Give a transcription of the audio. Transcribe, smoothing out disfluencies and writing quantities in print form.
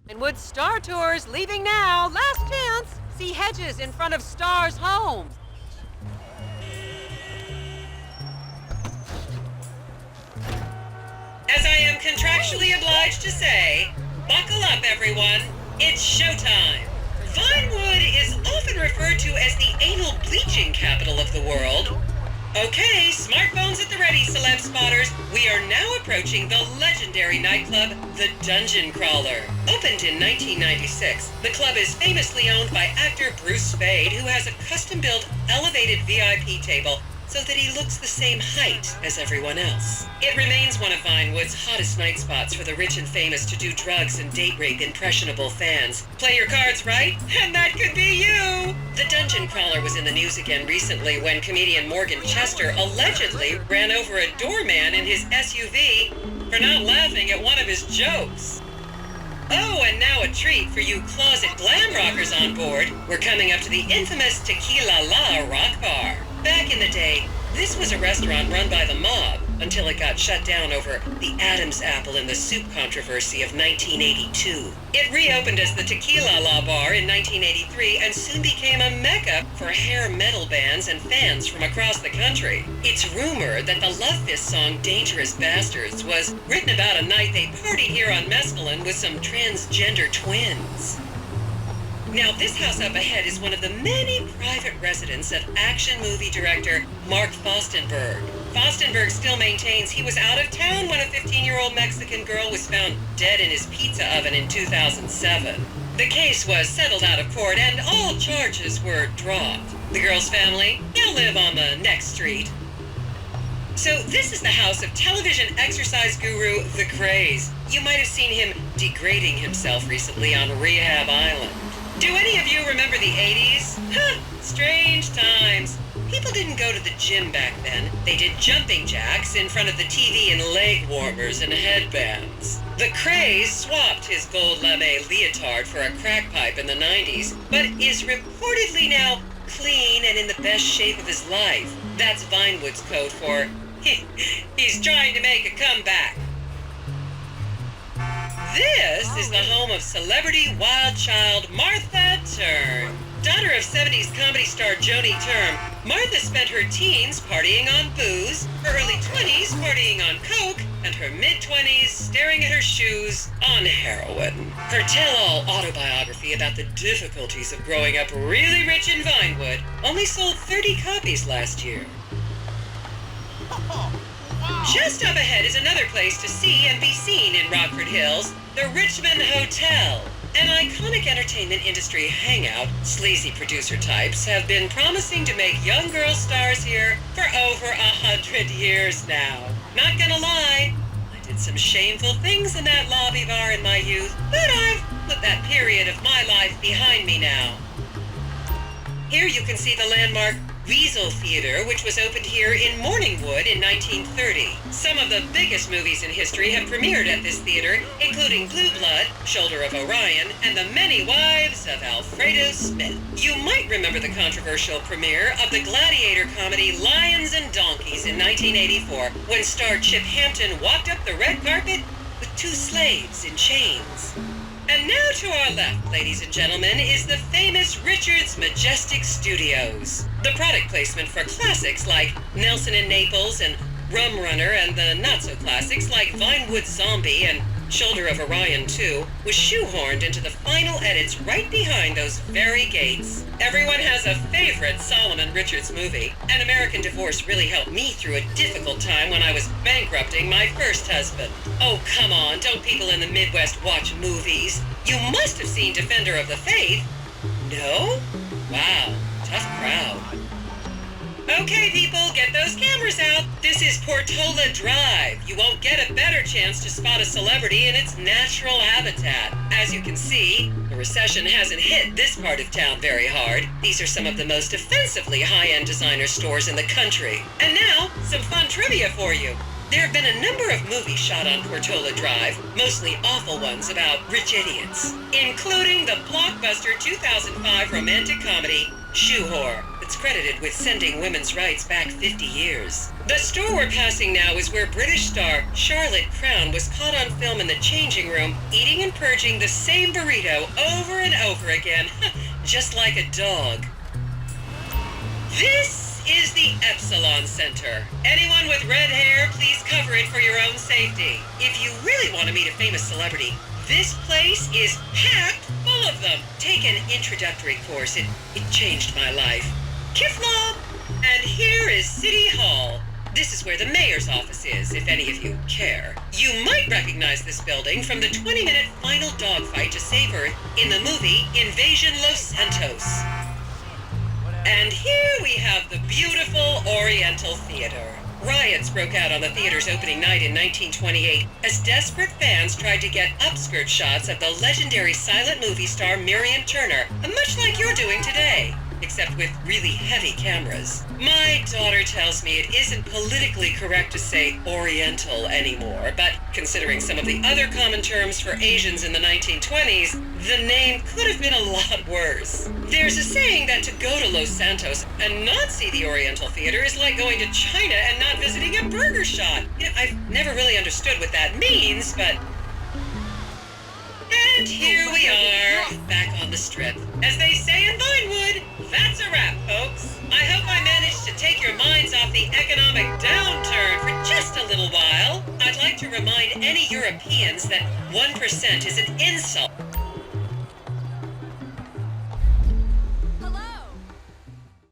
Vinewood Star Tours leaving now. Last chance. See hedges in front of Star's home. As I am contractually obliged to say, buckle up, everyone. It's showtime. Vinewood is often referred to as the anal bleaching capital of the world. Okay, smartphones at the ready, celeb spotters. We are now approaching the legendary nightclub, the Dungeon Crawler. Opened in 1996, the club is famously owned by actor Bruce Spade, who has a custom-built elevated VIP table so that he looks the same height as everyone else. It remains one of Vinewood's hottest night spots for the rich and famous to do drugs and date rape impressionable fans. Play your cards right, and that could be you! The Dungeon Crawler was in the news again recently when comedian Morgan Chester allegedly ran over a doorman in his SUV for not laughing at one of his jokes. Oh, and now a treat for you closet glam rockers on board. We're coming up to the infamous Tequila La Rock Bar. Back in the day, this was a restaurant run by the mob until it got shut down over the Adam's apple in the soup controversy of 1982. It reopened as the Tequila La Bar in 1983 and soon became a mecca for hair metal bands and fans from across the country. It's rumored that the Love Fist song Dangerous Bastards was written about a night they partied here on Mescaline with some transgender twins. Now, this house up ahead is one of the many private residence of action movie director Mark Fostenberg. Fostenberg still maintains he was out of town when a 15-year-old Mexican girl was found dead in his pizza oven in 2007. The case was settled out of court and all charges were dropped. The girl's family now live on the next street. So this is the house of television exercise guru The Craze. You might have seen him degrading himself recently on Rehab Island. Do any of you remember the 80s? Huh, strange times. People didn't go to the gym back then. They did jumping jacks in front of the TV and leg warmers and headbands. The Craze swapped his gold lame leotard for a crack pipe in the 90s, but is reportedly now clean and in the best shape of his life. That's Vinewood's code for, he's trying to make a comeback. This is the home of celebrity wild child Martha Turn. Daughter of 70s comedy star Joni Term, Martha spent her teens partying on booze, her early 20s partying on coke, and her mid-20s staring at her shoes on heroin. Her tell-all autobiography about the difficulties of growing up really rich in Vinewood only sold 30 copies last year. Just up ahead is another place to see and be seen in Rockford Hills, the Richmond Hotel. An iconic entertainment industry hangout, sleazy producer types have been promising to make young girl stars here for over 100 years now. Not gonna lie, I did some shameful things in that lobby bar in my youth, but I've put that period of my life behind me now. Here you can see the landmark Wiesel Theater, which was opened here in Morningwood in 1930. Some of the biggest movies in history have premiered at this theater, including Blue Blood, Shoulder of Orion, and The Many Wives of Alfredo Smith. You might remember the controversial premiere of the gladiator comedy Lions and Donkeys in 1984, when star Chip Hampton walked up the red carpet with two slaves in chains. And now to our left, ladies and gentlemen, is the famous Richard's Majestic Studios. The product placement for classics like Nelson and Naples and Rum Runner and the not-so-classics like Vinewood Zombie and Shoulder of Orion 2 was shoehorned into the final edits right behind those very gates. Everyone has a favorite Solomon Richards movie. An American Divorce really helped me through a difficult time when I was bankrupting my first husband. Oh, come on, don't people in the Midwest watch movies? You must have seen Defender of the Faith. No? Wow, tough crowd. Okay, people, get those cameras out. This is Tortola Drive. You won't get a better chance to spot a celebrity in its natural habitat. As you can see, the recession hasn't hit this part of town very hard. These are some of the most offensively high-end designer stores in the country. And now, some fun trivia for you. There have been a number of movies shot on Tortola Drive, mostly awful ones about rich idiots, including the blockbuster 2005 romantic comedy shoe whore. It's credited with sending women's rights back 50 years. The store we're passing now is where British star Charlotte Crown was caught on film in the changing room, eating and purging the same burrito over and over again, just like a dog. This is the Epsilon Center. Anyone with red hair, please cover it for your own safety. If you really want to meet a famous celebrity, this place is packed full of them. Take an introductory course. It changed my life. Kiflob! And here is City Hall. This is where the mayor's office is, if any of you care. You might recognize this building from the 20-minute final dogfight to save Earth in the movie Invasion Los Santos. And here we have the beautiful Oriental Theater. Riots broke out on the theater's opening night in 1928 as desperate fans tried to get upskirt shots of the legendary silent movie star Miriam Turner, much like you're doing today, except with really heavy cameras. My daughter tells me it isn't politically correct to say Oriental anymore, but considering some of the other common terms for Asians in the 1920s, the name could have been a lot worse. There's a saying that to go to Los Santos and not see the Oriental Theater is like going to China and not visiting a burger shop. You know, I've never really understood what that means, but... And here we are, back on the strip. As they say in Vinewood, that's a wrap, folks. I hope I managed to take your minds off the economic downturn for just a little while. I'd like to remind any Europeans that 1% is an insult.